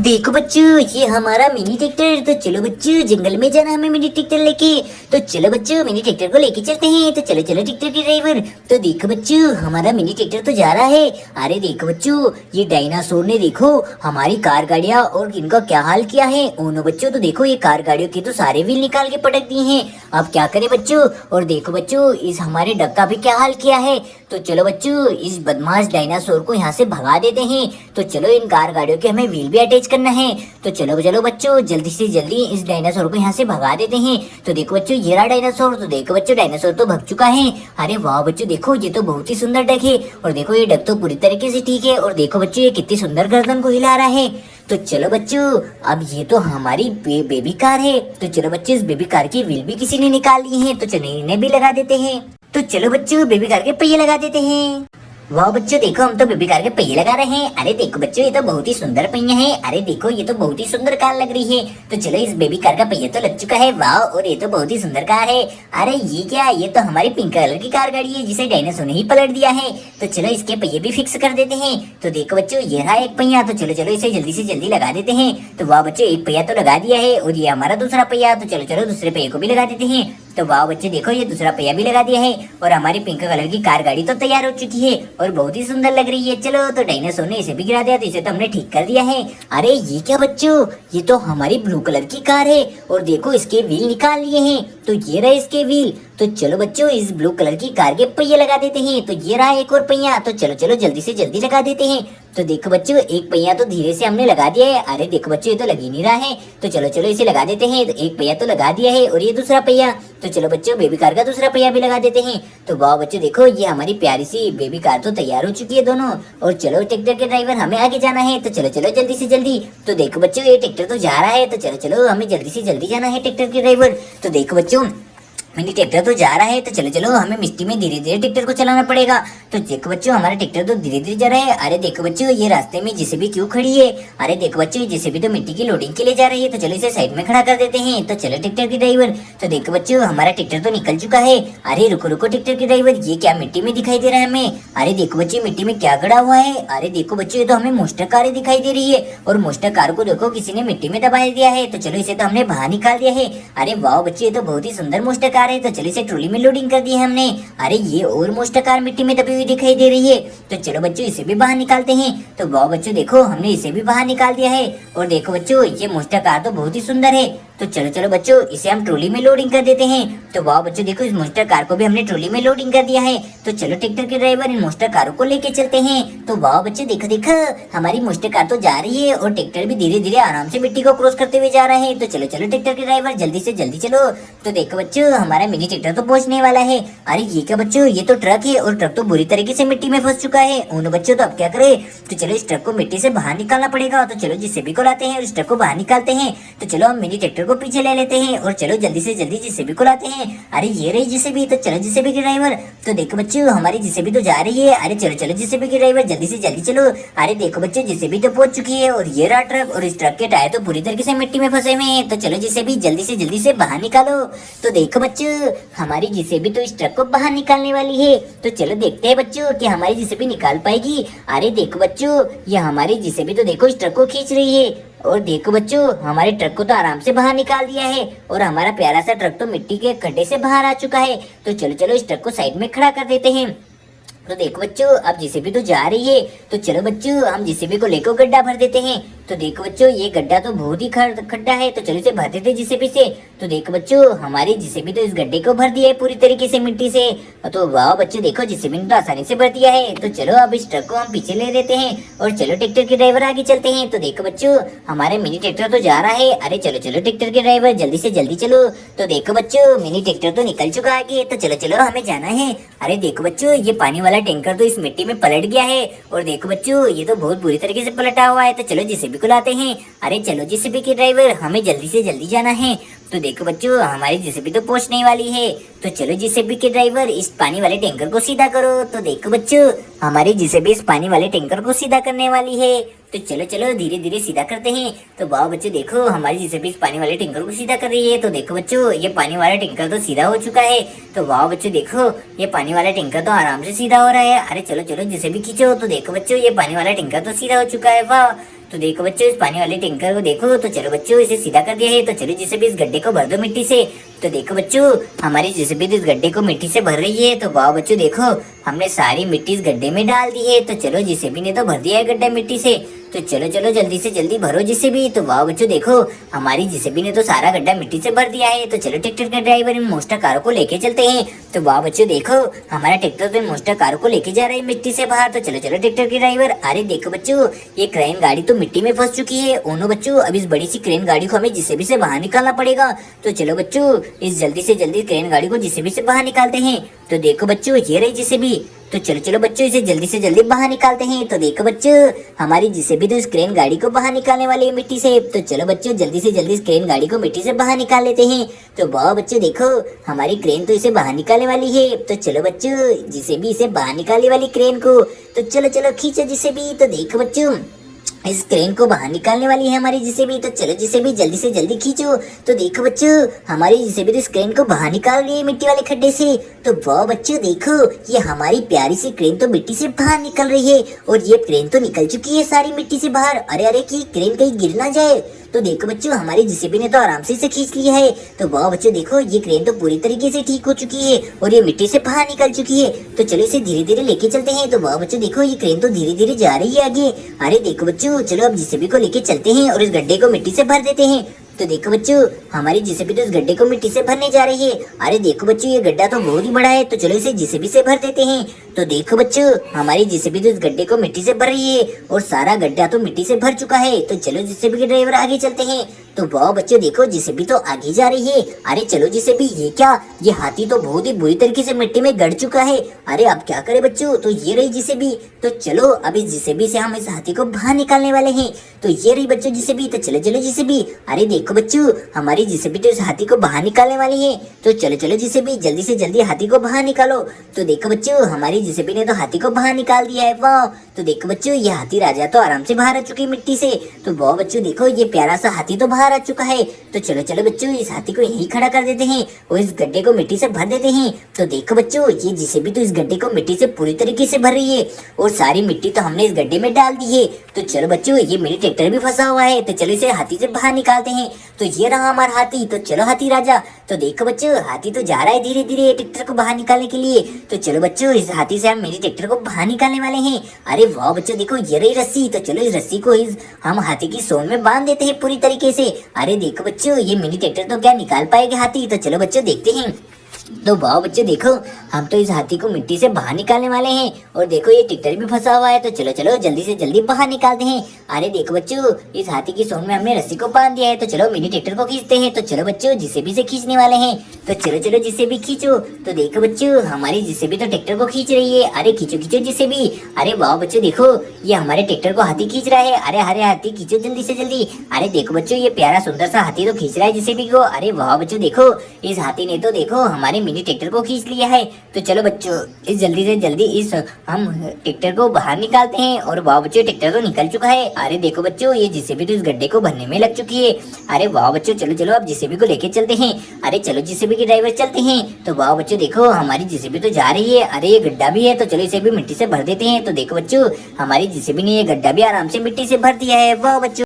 देखो बच्चों, ये हमारा मिनी ट्रैक्टर। तो चलो बच्चों, जंगल में जाना हमें मिनी ट्रैक्टर लेके। तो चलो बच्चों, मिनी ट्रैक्टर को लेके चलते हैं। तो चलो चलो ट्रैक्टर के ड्राइवर। तो देखो बच्चों, हमारा मिनी ट्रैक्टर तो जा रहा है। अरे देखो बच्चों, ये डायनासोर ने देखो हमारी कार गाड़ियाँ और इनका क्या हाल किया है। ओनो बच्चों, तो देखो ये कार गाड़ियों के तो सारे व्हील निकाल के पटक दिए हैं। अब क्या करें बच्चों। और देखो बच्चों, इस हमारे डक का भी क्या हाल किया है। तो चलो बच्चों, इस बदमाश डायनासोर को यहाँ से भगा देते हैं। तो चलो, इन कार गाड़ियों के हमें व्हील भी अटैच करना है। तो चलो चलो बच्चों, जल्दी से जल्दी इस डायनासोर को यहाँ से भगा देते हैं। तो देखो बच्चों, ये रहा डायनासोर। तो देखो बच्चों, डायनासोर तो भग चुका है। अरे वाह बच्चों, देखो ये तो बहुत ही सुंदर डक है। और देखो ये डक तो पूरी तरीके से ठीक है। और देखो बच्चों, ये कितनी सुंदर गर्दन को हिला रहा है। तो चलो बच्चों, अब ये तो हमारी बेबी कार है। तो चलो बच्चों, इस बेबी कार की व्हील भी किसी ने निकाल ली है। तो चलो इन्हें भी लगा देते हैं। तो चलो बच्चों, बेबी कार के पहिए लगा देते हैं। वाह बच्चों, देखो हम तो बेबी कार के पहिए लगा रहे हैं। अरे देखो बच्चों, ये तो बहुत ही सुंदर पहिए हैं। अरे देखो, ये तो बहुत ही सुंदर कार लग रही है। तो चलो, इस बेबी कार का पहिया तो लग चुका है। वाह, और ये तो बहुत ही सुंदर कार है। अरे ये क्या, ये तो हमारी पिंक कलर की कार गाड़ी है जिसे डायनासोर ने ही पलट दिया है। तो चलो, इसके पहिए भी फिक्स कर देते हैं। तो देखो बच्चों, ये रहा एक पहिया। तो चलो चलो, इसे जल्दी से जल्दी लगा देते हैं। तो वाह बच्चों, एक पहिया तो लगा दिया है। और ये हमारा दूसरा पहिया। तो चलो चलो, दूसरे पहिए को भी लगा देते हैं। तो वाह बच्चे, देखो ये दूसरा पहिया भी लगा दिया है। और हमारी पिंक कलर की कार गाड़ी तो तैयार हो चुकी है और बहुत ही सुंदर लग रही है। चलो, तो डायनासोर ने इसे भी गिरा दिया, तो इसे तो हमने ठीक कर दिया है। अरे ये क्या बच्चों, ये तो हमारी ब्लू कलर की कार है। और देखो, इसके व्हील निकाल लिए हैं। तो ये रहे इसके व्हील। तो चलो बच्चों, इस ब्लू कलर की कार के पहिए लगा देते हैं। तो ये रहा एक और पहिया। तो चलो चलो, जल्दी से जल्दी लगा देते हैं। तो देखो बच्चों, एक पहिया तो धीरे से हमने लगा दिया है। अरे देखो बच्चों, ये तो लग ही नहीं रहा है। तो चलो चलो, इसे लगा देते हैं। तो एक पहिया तो लगा दिया है। और ये दूसरा पहिया। तो चलो बच्चों, बेबी कार का दूसरा पहिया भी लगा देते हैं। तो वाह बच्चों, देखो ये हमारी प्यारी सी बेबी कार तो तैयार हो चुकी है दोनों। और चलो ट्रैक्टर के ड्राइवर, हमें आगे जाना है। तो चलो चलो, जल्दी से जल्दी। तो देखो बच्चों, ये ट्रैक्टर तो जा रहा है। तो चलो चलो, हमें जल्दी से जल्दी जाना है ट्रैक्टर के ड्राइवर। तो देखो बच्चों, मिनी ट्रैक्टर तो जा रहा है। तो चलो चलो, हमें मिट्टी में धीरे धीरे ट्रैक्टर को चलाना पड़ेगा। तो देखो बच्चों, हमारा ट्रैक्टर तो धीरे धीरे जा रहा है। अरे देखो बच्चों, ये रास्ते में जेसीबी क्यों खड़ी है। अरे देखो बच्चों, जेसीबी तो मिट्टी की लोडिंग के लिए जा रही है। तो चलो, इसे साइड में खड़ा कर देते हैं। तो चलो ट्रैक्टर के ड्राइवर। तो देखो बच्चों, हमारा ट्रैक्टर तो निकल चुका है। अरे रुको रुको ट्रैक्टर के ड्राइवर, ये क्या मिट्टी में दिखाई दे रहा है हमें। अरे देखो बच्चों, मिट्टी में क्या गड़ा हुआ है। अरे देखो बच्चों, ये तो हमें मोस्टर कार दिखाई दे रही है। और मोस्टर कार को देखो, किसी ने मिट्टी में दबा दिया है। तो चलो, इसे तो हमने बाहर निकाल दिया है। अरे वाह बच्चों, ये तो बहुत ही सुंदर मोस्टर कार है। तो चलो, इसे में लोडिंग कर दी है हमने। अरे ये और मोस्टर कार मिट्टी में दबी हुई दिखाई दे रही है। तो चलो बच्चों, इसे भी बाहर निकालते हैं। तो वाह बच्चों, देखो हमने इसे भी बाहर निकाल दिया है। और देखो बच्चों, ये मोस्टर कार तो बहुत ही सुंदर है। तो चलो चलो बच्चों, इसे हम ट्रॉली में लोडिंग कर देते हैं। तो वाह बच्चों, देखो इस मोस्टर कार को भी हमने ट्रॉली में लोडिंग कर दिया है। तो चलो ट्रैक्टर के ड्राइवर, इन मोस्टर कारों को लेके चलते हैं। तो वाह बच्चों, देखो देखो, हमारी मोस्टर कार तो जा रही है। और ट्रैक्टर भी धीरे धीरे आराम से मिट्टी को क्रॉस करते हुए जा रहा है। तो चलो चलो ट्रैक्टर के ड्राइवर, जल्दी से जल्दी चलो। तो देखो बच्चों, हमारा मिनी ट्रैक्टर तो पहुंचने वाला है। अरे ये क्या बच्चों, ये तो ट्रक है। और ट्रक तो बुरी तरीके से मिट्टी में फंस चुका है। उन बच्चों, तो अब क्या करें। तो चलो, इस ट्रक को मिट्टी से बाहर निकालना पड़ेगा। तो चलो, जेसीबी को लाते हैं और इस ट्रक को बाहर निकालते हैं। तो चलो, हम मिनी ट्रैक्टर को पीछे ले लेते हैं। और चलो, जल्दी से जल्दी जेसीबी को लाते हैं। अरे ये रही जेसीबी। तो चलो जेसीबी के ड्राइवर। तो देखो बच्चों, हमारी जेसीबी तो जा रही है। अरे चलो चलो जेसीबी के ड्राइवर, जल्दी से जल्दी चलो। अरे देखो बच्चों, जेसीबी तो पहुंच चुकी है। और ये रहा ट्रक। और इस ट्रक के टायर तो पूरी तरीके से मिट्टी में फंसे हुए हैं। तो चलो जेसीबी, जल्दी से बाहर निकालो। तो देखो बच्चों, हमारी जेसीबी तो इस ट्रक को बाहर निकालने वाली है। तो चलो देखते हैं बच्चों कि हमारी जेसीबी निकाल पाएगी। अरे देखो बच्चों, ये हमारी जेसीबी तो देखो इस ट्रक को खींच रही है। और देखो बच्चों, हमारे ट्रक को तो आराम से बाहर निकाल दिया है। और हमारा प्यारा सा ट्रक तो मिट्टी के गड्ढे से बाहर आ चुका है। तो चलो चलो, इस ट्रक को साइड में खड़ा कर देते हैं। तो देखो बच्चों, अब जेसीबी तो जा रही है। तो चलो बच्चों, हम जेसीबी को लेकर गड्ढा भर देते हैं। तो देखो बच्चों, ये गड्ढा तो बहुत ही खड्डा है। तो चलो, इसे भर देते जेसीबी से। तो देखो बच्चों, हमारी जेसीबी तो इस गड्ढे को भर दिया है पूरी तरीके से मिट्टी से। तो वाह बच्चों, देखो जेसीबी ने तो आसानी से भर दिया है। तो चलो, अब इस ट्रक को हम पीछे ले लेते हैं। और चलो, ट्रैक्टर के ड्राइवर आगे चलते हैं। तो देखो बच्चों, हमारे मिनी ट्रैक्टर तो जा रहा है। अरे चलो चलो ट्रैक्टर के ड्राइवर, जल्दी से जल्दी चलो। तो देखो बच्चों, मिनी ट्रैक्टर तो निकल चुका है आगे। तो चलो चलो, हमें जाना है। अरे देखो बच्चों, ये पानी वाला टैंकर तो इस मिट्टी में पलट गया है। और देखो बच्चों, ये तो बहुत बुरी तरीके से पलटा हुआ है। तो चलो, जेसीबी को लाते हैं। अरे चलो जेसीबी के ड्राइवर, हमें जल्दी से जल्दी जाना है। तो देखो बच्चों, हमारी जेसीबी तो पहुंचने वाली है। तो चलो जेसीबी के ड्राइवर, इस पानी वाले टैंकर को सीधा करो। तो देखो बच्चों, हमारी जेसीबी इस पानी वाले टैंकर को सीधा करने वाली है। तो चलो चलो, धीरे धीरे सीधा करते हैं। तो वाह बच्चों, देखो हमारी जेसीबी इस पानी वाले टैंकर को सीधा कर रही है। तो देखो बच्चों, ये पानी वाला टैंकर तो सीधा हो चुका है। तो वाह बच्चों, देखो ये पानी वाला टैंकर तो आराम से सीधा हो रहा है। अरे चलो चलो, जेसीबी खींचो। तो देखो बच्चों, ये पानी वाला टैंकर तो सीधा हो चुका है। वाह। तो देखो बच्चों इस पानी वाले टैंकर को देखो, तो चलो बच्चों इसे सीधा कर दिया है। तो चलो जेसीबी इस गड्ढे को भर दो मिट्टी से। तो देखो बच्चों हमारी जेसीबी इस गड्ढे को मिट्टी से भर रही है। तो वाह बच्चों देखो हमने सारी मिट्टी इस गड्ढे में डाल दी है। तो चलो जेसीबी ने तो भर दिया है गड्ढा मिट्टी से। तो चलो चलो जल्दी से जल्दी भरो जेसीबी। तो वाह बच्चों देखो हमारी जेसीबी ने तो सारा गड्ढा मिट्टी से भर दिया है। तो चलो ट्रैक्टर का ड्राइवर इन मोस्टर कारों को लेके चलते हैं। तो वाह बच्चों देखो हमारा ट्रैक्टर तो इन मोस्टर कारों को लेके जा रहा है मिट्टी से बाहर। तो चलो चलो ट्रैक्टर के ड्राइवर। अरे देखो बच्चों ये क्रेन गाड़ी तो मिट्टी में फंस चुकी है। ओनो बच्चों अब इस बड़ी सी क्रेन गाड़ी को हमें जेसीबी से बाहर निकालना पड़ेगा। तो चलो बच्चों इस जल्दी से जल्दी क्रेन गाड़ी को जेसीबी से बाहर निकालते हैं। तो देखो बच्चों ये रही जेसीबी। तो चलो चलो बच्चों इसे जल्दी से जल्दी बाहर निकालते हैं। तो देखो बच्चों हमारी जेसीबी तो इस क्रेन गाड़ी को बाहर निकालने वाली है मिट्टी से। तो चलो बच्चों जल्दी से जल्दी इस क्रेन गाड़ी को मिट्टी से बाहर निकाल लेते हैं। तो वाह बच्चों देखो हमारी क्रेन तो इसे बाहर निकालने वाली है। तो चलो बच्चों जेसीबी इसे बाहर निकालने वाली क्रेन को। तो चलो चलो खींचो जेसीबी। तो देखो बच्चों इस क्रेन को बाहर निकालने वाली है हमारी जेसीबी। तो चलो जेसीबी जल्दी से जल्दी खींचो। तो देखो बच्चों हमारी जेसीबी तो इस क्रेन को बाहर निकाल रही है मिट्टी वाले खड्डे से। तो वाह बच्चों देखो ये हमारी प्यारी सी क्रेन तो मिट्टी से बाहर निकल रही है। और ये क्रेन तो निकल चुकी है सारी मिट्टी से बाहर। अरे अरे कि क्रेन कहीं गिर ना जाए। तो देखो बच्चों हमारी जेसीबी ने तो आराम से इसे खींच लिया है। तो वाह बच्चों देखो ये क्रेन तो पूरी तरीके से ठीक हो चुकी है और ये मिट्टी से बाहर निकल चुकी है। तो चलो इसे धीरे धीरे लेके चलते हैं। तो वाह बच्चों देखो ये क्रेन तो धीरे धीरे जा रही है आगे। अरे देखो बच्चों चलो अब जेसीबी को लेके चलते हैं और इस गड्ढे को मिट्टी से भर देते हैं। तो देखो बच्चों हमारी जेसीबी तो इस गड्ढे को मिट्टी से भरने जा रही है। अरे देखो बच्चों ये गड्ढा तो बहुत ही बड़ा है। तो चलो इसे जेसीबी से भर देते हैं। तो देखो बच्चों हमारी जेसीबी तो इस गड्ढे को मिट्टी से भर रही है और सारा गड्ढा तो मिट्टी से भर चुका है। तो चलो जेसीबी के ड्राइवर आगे चलते हैं। तो वाह बच्चों देखो जेसीबी तो आगे जा रही है। अरे चलो जेसीबी ये क्या ये हाथी तो बहुत ही बुरी तरीके से मिट्टी में गड़ चुका है। अरे अब क्या करे बच्चों। तो ये रही जेसीबी। तो चलो अब इस जेसीबी से हम इस हाथी को बाहर निकालने वाले हैं। तो ये रही बच्चों जेसीबी। तो चलो चलो जेसीबी। अरे देखो बच्चों हमारी जेसीबी तो इस हाथी को बाहर निकालने वाली है। तो चलो चलो जेसीबी जल्दी से जल्दी हाथी को बाहर निकालो। तो देखो बच्चों हमारी जेसीबी ने तो हाथी को बाहर निकाल दिया है। वाह तो देखो बच्चों ये हाथी राजा तो आराम से बाहर आ चुकी है मिट्टी से। तो वाह बच्चों देखो ये प्यारा सा हाथी तो बाहर आ चुका है। तो चलो चलो बच्चों इस हाथी को यहीं खड़ा कर देते हैं और इस गड्ढे को मिट्टी से भर देते हैं। तो देखो बच्चों ये जेसीबी तो इस गड्ढे को मिट्टी से पूरी तरीके से भर रही है और सारी मिट्टी तो हमने इस गड्ढे में डाल दी है। तो चलो बच्चों ये मिनी ट्रैक्टर भी फंसा हुआ है। तो चलो इसे हाथी से बाहर निकालते हैं। तो ये रहा हमारा हाथी। तो चलो हाथी राजा। तो देखो बच्चों हाथी तो जा रहा है धीरे धीरे ट्रैक्टर को बाहर निकालने के लिए। तो चलो बच्चों इस हाथी से हम मिनी ट्रैक्टर को बाहर निकालने वाले हैं। अरे वाह बच्चों देखो ये रही रस्सी। तो चलो इस रस्सी को हम हाथी की सूंड में बांध देते हैं पूरी तरीके से। अरे देखो बच्चों ये मिनी ट्रैक्टर तो क्या निकाल पाएगा हाथी। तो चलो बच्चों देखते हैं। तो वाह बच्चों देखो हम तो इस हाथी को मिट्टी से बाहर निकालने वाले हैं और देखो ये ट्रैक्टर भी फंसा हुआ है। तो चलो चलो जल्दी से जल्दी बाहर निकालते हैं। अरे देखो बच्चों इस हाथी की सूंड में हमने रस्सी को बांध दिया है। तो चलो मिनी ट्रैक्टर को खींचते हैं। तो चलो बच्चों जेसीबी से खींचने वाले हैं। तो चलो चलो जेसीबी खींचो। तो देखो बच्चों हमारी जेसीबी तो ट्रैक्टर को खींच रही है। अरे खींचो खींचो जेसीबी। अरे वाह बच्चों देखो ये हमारे ट्रैक्टर को हाथी खींच रहा है। अरे हरे हाथी खींचो जल्दी से जल्दी। अरे देखो बच्चों ये प्यारा सुंदर सा हाथी तो खींच रहा है जेसीबी को। अरे वाह बच्चों देखो इस हाथी ने तो देखो हमारे मिनी ट्रैक्टर को खींच लिया है। तो चलो बच्चों इस जल्दी से जल्दी इस हम ट्रैक्टर को बाहर निकालते हैं। और वाह बच्चों ट्रैक्टर तो निकल चुका है। अरे देखो बच्चों ये जेसीबी तो इस गड्ढे को भरने में लग चुकी है। अरे वाह बच्चों चलो चलो अब जेसीबी को लेके चलते हैं। अरे चलो जेसीबी के ड्राइवर चलते हैं। तो वाह बच्चों देखो हमारी जेसीबी तो जा रही है। अरे ये गड्ढा भी है। तो चलो इसे भी मिट्टी से भर देते हैं। तो देखो बच्चों हमारी जेसीबी ने ये गड्ढा भी आराम से मिट्टी से भर दिया है। वाह बच्चों।